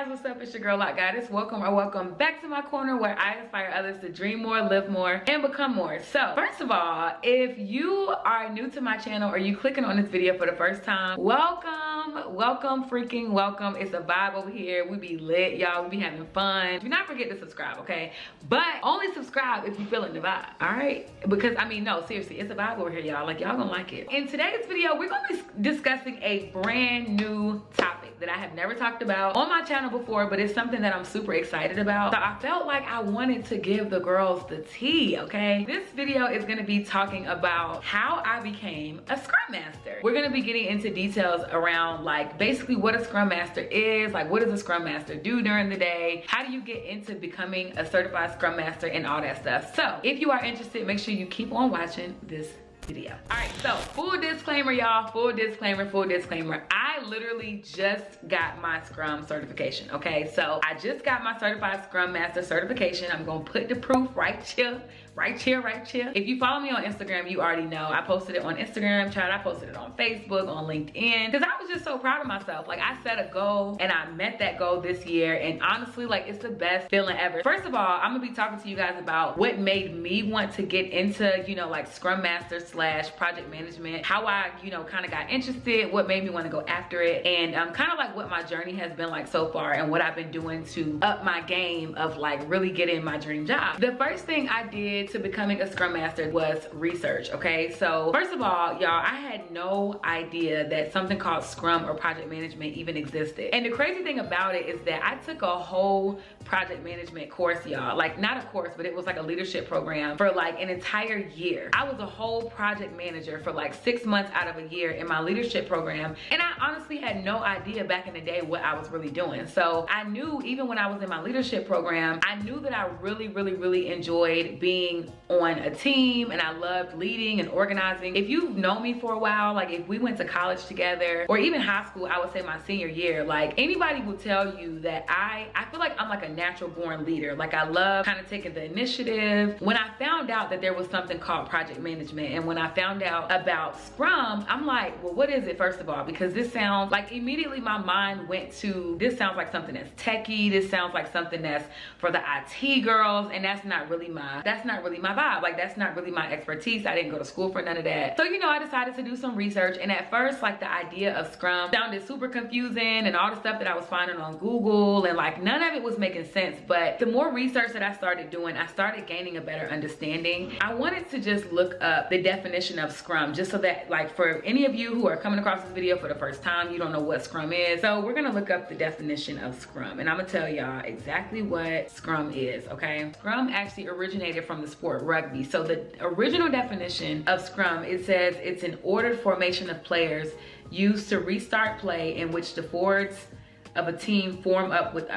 guys, what's up? It's your girl Goddess. Welcome or welcome back to my corner where I inspire others to dream more, live more, and become more. So first of all, if you are new to my channel or you clicking on this video for the first time, welcome, freaking welcome. It's a vibe over here. We be lit, y'all. We be having fun. Do not forget to subscribe, okay? But only subscribe if you feeling the vibe, all right? Because I mean, no, seriously, it's a vibe over here, y'all. Like, y'all gonna like it. In today's video, we're gonna be discussing a brand new topic that I have never talked about on my channel before, but it's something that I'm super excited about. So I felt like I wanted to give the girls the tea, okay? This video is gonna be talking about how I became a Scrum Master. We're gonna be getting into details around like basically what a Scrum Master is, like what does a Scrum Master do during the day, how do you get into becoming a certified Scrum Master and all that stuff. So if you are interested, make sure you keep on watching this video. All right, so full disclaimer, y'all, full disclaimer. I literally just got my Scrum certification, okay? So I just got my certified Scrum Master certification. I'm gonna put the proof right here. If you follow me on Instagram, you already know. I posted it on Instagram, child. I posted it on Facebook, on LinkedIn, because I was just so proud of myself. Like, I set a goal and I met that goal this year, and honestly, like, it's the best feeling ever. First of all, I'm gonna be talking to you guys about what made me want to get into, you know, like Scrum Master / project management, how I, you know, kind of got interested, what made me want to go after it, and kind of like what my journey has been like so far and what I've been doing to up my game of like really getting my dream job. The first thing I did to becoming a Scrum Master was research, okay? So first of all, y'all, I had no idea that something called Scrum or project management even existed. And the crazy thing about it is that I took a whole project management course, y'all. Like, not a course, but it was like a leadership program for like an entire year. I was a whole project manager for like 6 months out of a year in my leadership program, and I honestly had no idea back in the day what I was really doing. So I knew even when I was in my leadership program, I knew that I really enjoyed being on a team, and I loved leading and organizing. If you've known me for a while, like if we went to college together or even high school, I would say my senior year, like anybody will tell you that I feel like I'm like a natural born leader. Like, I love kind of taking the initiative. When I found out that there was something called project management, and when I found out about Scrum, I'm like, well, what is it, first of all? Because this sounds like, immediately my mind went to, this sounds like something that's techie, this sounds like something that's for the IT girls, and that's not really my vibe. Like, that's not really my expertise. I didn't go to school for none of that. So, you know, I decided to do some research, and at first, like, the idea of Scrum sounded super confusing, and all the stuff that I was finding on Google, and like none of it was making sense. But the more research that I started doing, I started gaining a better understanding. I wanted to just look up the definition of Scrum, just so that, like, for any of you who are coming across this video for the first time, you don't know what Scrum is. So we're gonna look up the definition of Scrum, and I'm gonna tell y'all exactly what Scrum is, okay? Scrum actually originated from the sport rugby. So the original definition of Scrum, it says it's an ordered formation of players used to restart play in which the forwards of a team form up with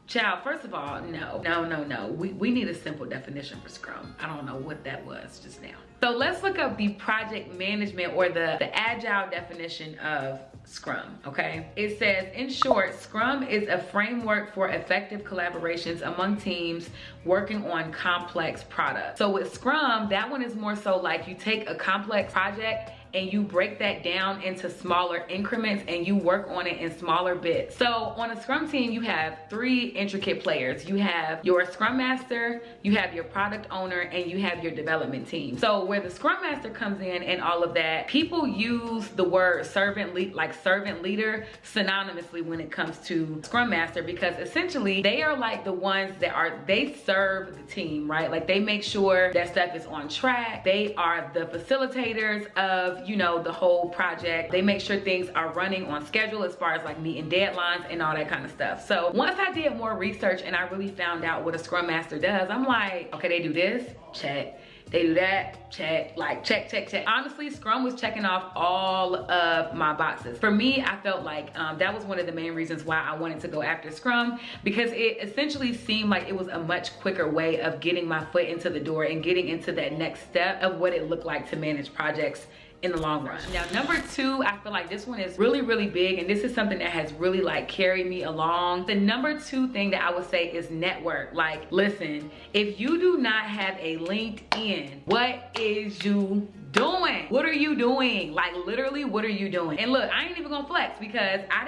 child, first of all, no. We need a simple definition for Scrum. I don't know what that was just now. So let's look up the project management or the Agile definition of Scrum, okay? It says, in short, Scrum is a framework for effective collaborations among teams working on complex products. So with Scrum, that one is more so like you take a complex project and you break that down into smaller increments and you work on it in smaller bits. So on a Scrum team, you have 3 intricate players. You have your Scrum Master, you have your product owner, and you have your development team. So where the Scrum Master comes in and all of that, people use the word servant leader synonymously when it comes to Scrum Master, because essentially they are like the ones that they serve the team, right? Like, they make sure that stuff is on track. They are the facilitators of, you know, the whole project. They make sure things are running on schedule as far as like meeting deadlines and all that kind of stuff. So once I did more research and I really found out what a Scrum Master does, I'm like, okay, they do this, check. They do that, check, like check. Honestly, Scrum was checking off all of my boxes. For me, I felt like that was one of the main reasons why I wanted to go after Scrum, because it essentially seemed like it was a much quicker way of getting my foot into the door and getting into that next step of what it looked like to manage projects in the long run. Now, number 2, I feel like this one is really, really big, and this is something that has really like carried me along. The number 2 thing that I would say is network. Like, listen, if you do not have a LinkedIn, what is you doing? What are you doing? Like, literally, what are you doing? And look, I ain't even gonna flex because I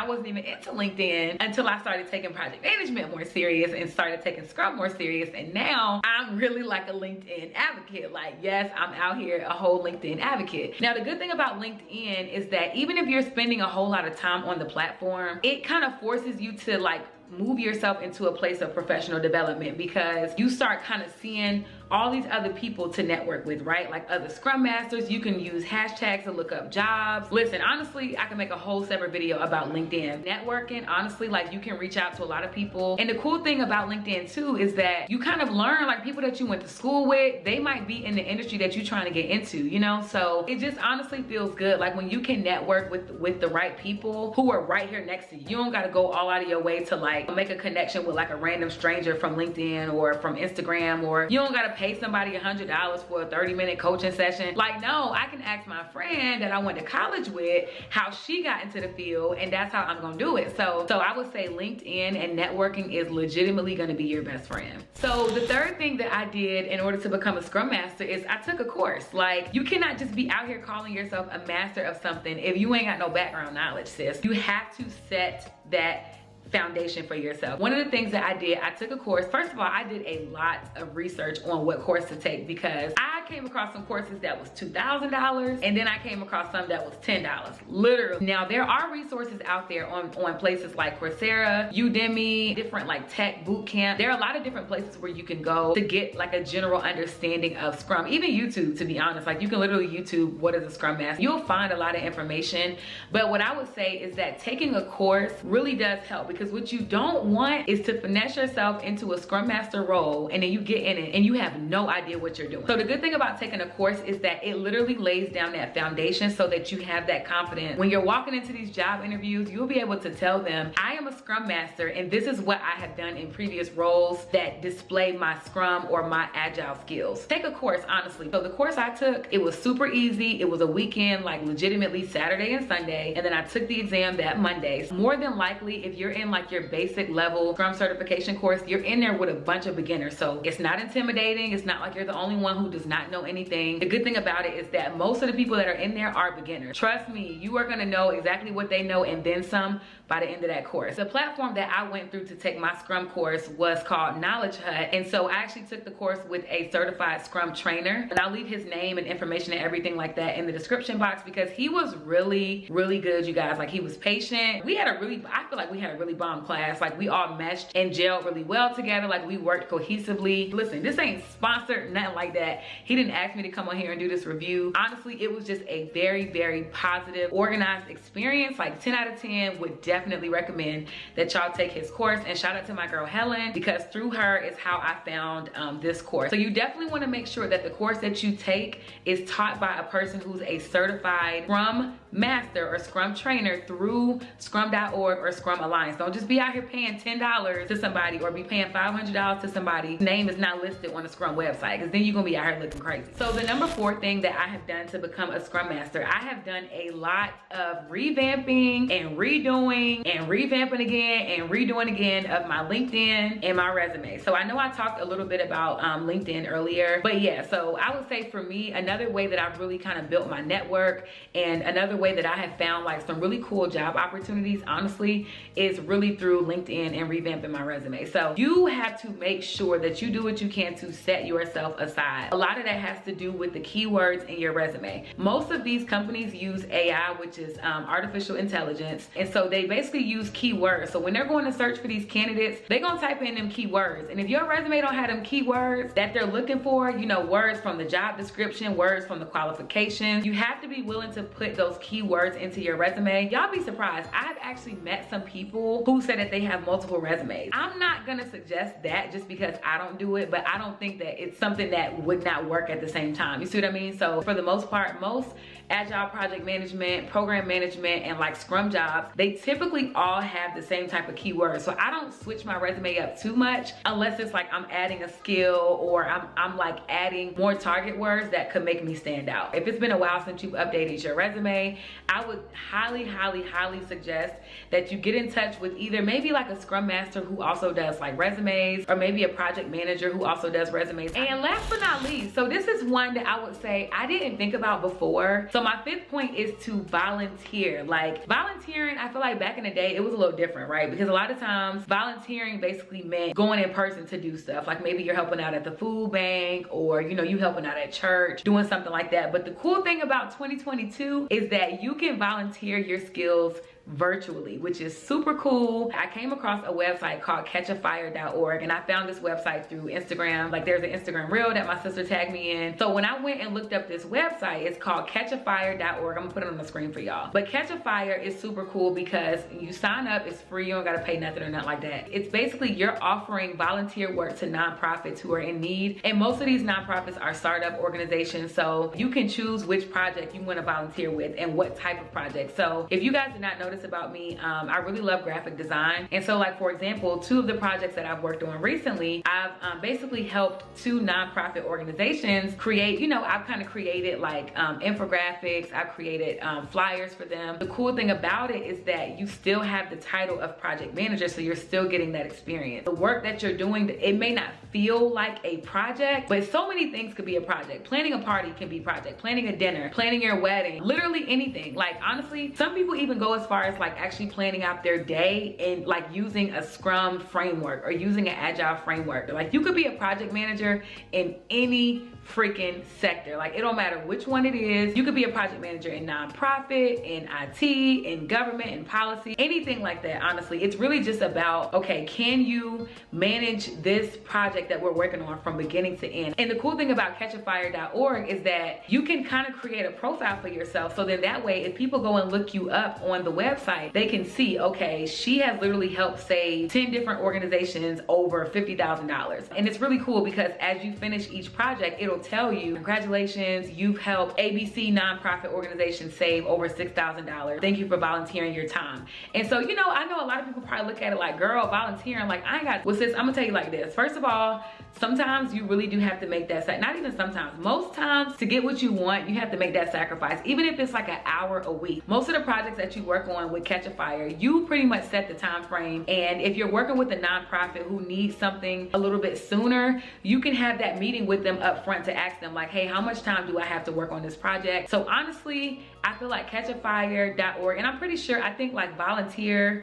wasn't even into LinkedIn until I started taking project management more serious and started taking Scrum more serious. And now I'm really like a LinkedIn advocate. Like, yes, I'm out here a whole LinkedIn advocate. Now, the good thing about LinkedIn is that even if you're spending a whole lot of time on the platform, it kind of forces you to like move yourself into a place of professional development, because you start kind of seeing all these other people to network with, right? Like other Scrum Masters. You can use hashtags to look up jobs. Listen, honestly, I can make a whole separate video about LinkedIn networking. Honestly, like, you can reach out to a lot of people. And the cool thing about LinkedIn too is that you kind of learn, like, people that you went to school with, they might be in the industry that you're trying to get into, you know? So it just honestly feels good. Like, when you can network with the right people who are right here next to you. You don't gotta go all out of your way to like make a connection with like a random stranger from LinkedIn or from Instagram, or you don't gotta pay somebody $100 for a 30-minute coaching session. Like, no, I can ask my friend that I went to college with how she got into the field, and that's how I'm gonna do it. So I would say LinkedIn and networking is legitimately gonna be your best friend. So the third thing that I did in order to become a Scrum Master is I took a course. Like, you cannot just be out here calling yourself a master of something if you ain't got no background knowledge, sis. You have to set that foundation for yourself. One of the things that I did, I took a course. First of all, I did a lot of research on what course to take, because I came across some courses that was $2,000, and then I came across some that was $10, literally. Now, there are resources out there on places like Coursera, Udemy, different like tech boot camp. There are a lot of different places where you can go to get like a general understanding of Scrum. Even YouTube, to be honest, like, you can literally YouTube what is a Scrum Master. You'll find a lot of information, but what I would say is that taking a course really does help, because what you don't want is to finesse yourself into a Scrum Master role and then you get in it and you have no idea what you're doing. So the good thing about taking a course is that it literally lays down that foundation so that you have that confidence. When you're walking into these job interviews, you'll be able to tell them, I am a Scrum Master and this is what I have done in previous roles that display my Scrum or my Agile skills. Take a course, honestly. So the course I took, it was super easy. It was a weekend, like legitimately Saturday and Sunday. And then I took the exam that Monday. So more than likely, if you're in like your basic level Scrum certification course, you're in there with a bunch of beginners. So it's not intimidating. It's not like you're the only one who does not know anything. The good thing about it is that most of the people that are in there are beginners. Trust me, you are gonna know exactly what they know and then some by the end of that course. The platform that I went through to take my Scrum course was called Knowledge Hut. And so I actually took the course with a certified Scrum trainer. And I'll leave his name and information and everything like that in the description box, because he was really, really good, you guys. Like, he was patient. We had a really, I feel like we had a really bomb class. Like, we all meshed and gelled really well together. Like, we worked cohesively. Listen, this ain't sponsored, nothing like that. He didn't ask me to come on here and do this review. Honestly, it was just a very, very positive, organized experience. Like, 10 out of 10, would definitely recommend that y'all take his course. And shout out to my girl Helen, because through her is how I found this course. So you definitely want to make sure that the course that you take is taught by a person who's a certified Scrum Master or Scrum trainer through scrum.org or Scrum Alliance. Don't just be out here paying $10 to somebody or be paying $500 to somebody's name is not listed on the Scrum website, because then you're gonna be out here looking crazy. So the number 4 thing that I have done to become a Scrum Master, I have done a lot of revamping and redoing and revamping again and redoing again of my LinkedIn and my resume. So I know I talked a little bit about LinkedIn earlier, but yeah, so I would say for me, another way that I've really kind of built my network and another way that I have found like some really cool job opportunities, honestly, is really through LinkedIn and revamping my resume. So you have to make sure that you do what you can to set yourself aside. A lot of that has to do with the keywords in your resume. Most of these companies use AI, which is artificial intelligence. And so they basically use keywords. So when they're going to search for these candidates, they're gonna type in them keywords. And if your resume don't have them keywords that they're looking for, you know, words from the job description, words from the qualifications, you have to be willing to put those keywords into your resume, y'all be surprised. I've actually met some people who said that they have multiple resumes. I'm not gonna suggest that just because I don't do it, but I don't think that it's something that would not work at the same time. You see what I mean? So for the most part, most Agile project management, program management, and like Scrum jobs, they typically all have the same type of keywords. So I don't switch my resume up too much unless it's like I'm adding a skill or I'm like adding more target words that could make me stand out. If it's been a while since you've updated your resume, I would highly, highly, highly suggest that you get in touch with either maybe like a Scrum Master who also does like resumes, or maybe a project manager who also does resumes. And last but not least, so this is one that I would say I didn't think about before. So my 5th point is to volunteer. Like volunteering, I feel like back in the day, it was a little different, right? Because a lot of times volunteering basically meant going in person to do stuff. Like maybe you're helping out at the food bank, or you know, you helping out at church, doing something like that. But the cool thing about 2022 is that you can volunteer your skills virtually, which is super cool. I came across a website called catchafire.org, and I found this website through Instagram. Like there's an Instagram reel that my sister tagged me in. So when I went and looked up this website, it's called catchafire.org. I'm gonna put it on the screen for y'all. But Catch a Fire is super cool because you sign up, it's free, you don't gotta pay nothing or nothing like that. It's basically you're offering volunteer work to nonprofits who are in need. And most of these nonprofits are startup organizations. So you can choose which project you wanna volunteer with and what type of project. So if you guys did not notice about me, I really love graphic design. And so like, for example, 2 of the projects that I've worked on recently, I've basically helped 2 nonprofit organizations create, you know, I've kind of created like infographics, I've created flyers for them. The cool thing about it is that you still have the title of project manager, so you're still getting that experience. The work that you're doing, it may not feel like a project, but so many things could be a project. Planning a party can be project, planning a dinner, planning your wedding, literally anything. Like honestly, some people even go as far as like actually planning out their day and like using a Scrum framework or using an Agile framework. Like you could be a project manager in any freaking sector. Like it don't matter which one it is. You could be a project manager in nonprofit, in IT, in government, in policy, anything like that. Honestly, it's really just about, okay, can you manage this project that we're working on from beginning to end? And the cool thing about catchafire.org is that you can kind of create a profile for yourself. So then that way, if people go and look you up on the website, they can see, okay, she has literally helped save 10 different organizations over $50,000. And it's really cool because as you finish each project, it'll tell you, congratulations, you've helped ABC nonprofit organization save over $6,000. Thank you for volunteering your time. And so, you know, I know a lot of people probably look at it like, girl, volunteering, like I ain't got, well sis, I'm gonna tell you like this. First of all, sometimes you really do have to make that, not even sometimes, most times to get what you want, you have to make that sacrifice, even if it's like an hour a week. Most of the projects that you work on with Catch a Fire, you pretty much set the time frame. And if you're working with a nonprofit who needs something a little bit sooner, you can have that meeting with them up front to ask them like, hey, how much time do I have to work on this project? So honestly, I feel like catchafire.org, and I'm pretty sure, I think like Volunteer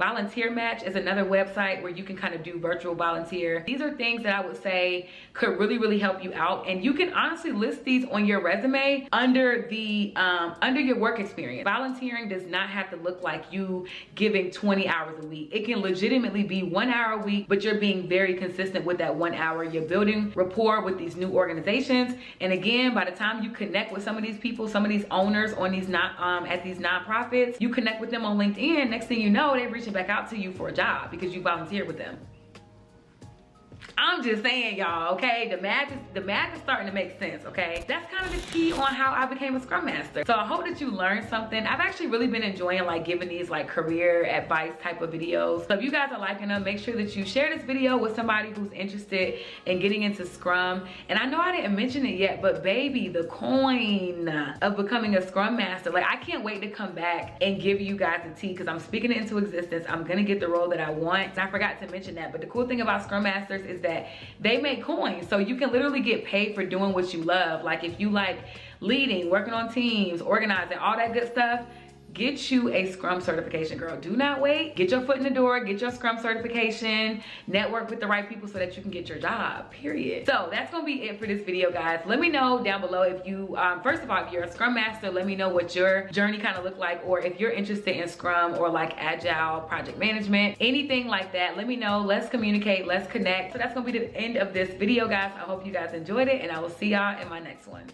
Match is another website where you can kind of do virtual volunteer. These are things that I would say could really, really help you out. And you can honestly list these on your resume under the under your work experience. Volunteering does not have to look like you giving 20 hours a week. It can legitimately be 1 hour a week, but you're being very consistent with that 1 hour. You're building rapport with these new organizations. And again, by the time you connect with some of these people, some of these owners on these at these nonprofits, you connect with them on LinkedIn, next thing you know, they're reaching back out to you for a job because you volunteered with them. I'm just saying, y'all, okay? The math is starting to make sense, okay? That's kind of the key on how I became a Scrum Master. So I hope that you learned something. I've actually really been enjoying like giving these like career advice type of videos. So if you guys are liking them, make sure that you share this video with somebody who's interested in getting into Scrum. And I know I didn't mention it yet, but baby, the coin of becoming a Scrum Master, like I can't wait to come back and give you guys the tea because I'm speaking it into existence. I'm gonna get the role that I want. And I forgot to mention that, but the cool thing about Scrum Masters is that they make coins, so you can literally get paid for doing what you love. Like if you like leading, working on teams, organizing, all that good stuff, get you a Scrum certification, girl. Do not wait. Get your foot in the door, get your Scrum certification, network with the right people so that you can get your job, period. So that's gonna be it for this video, guys. Let me know down below if you, first of all, if you're a Scrum Master, let me know what your journey kind of looked like, or if you're interested in Scrum or like Agile project management, anything like that, let me know. Let's communicate, let's connect. So that's gonna be the end of this video, guys. I hope you guys enjoyed it, and I will see y'all in my next one.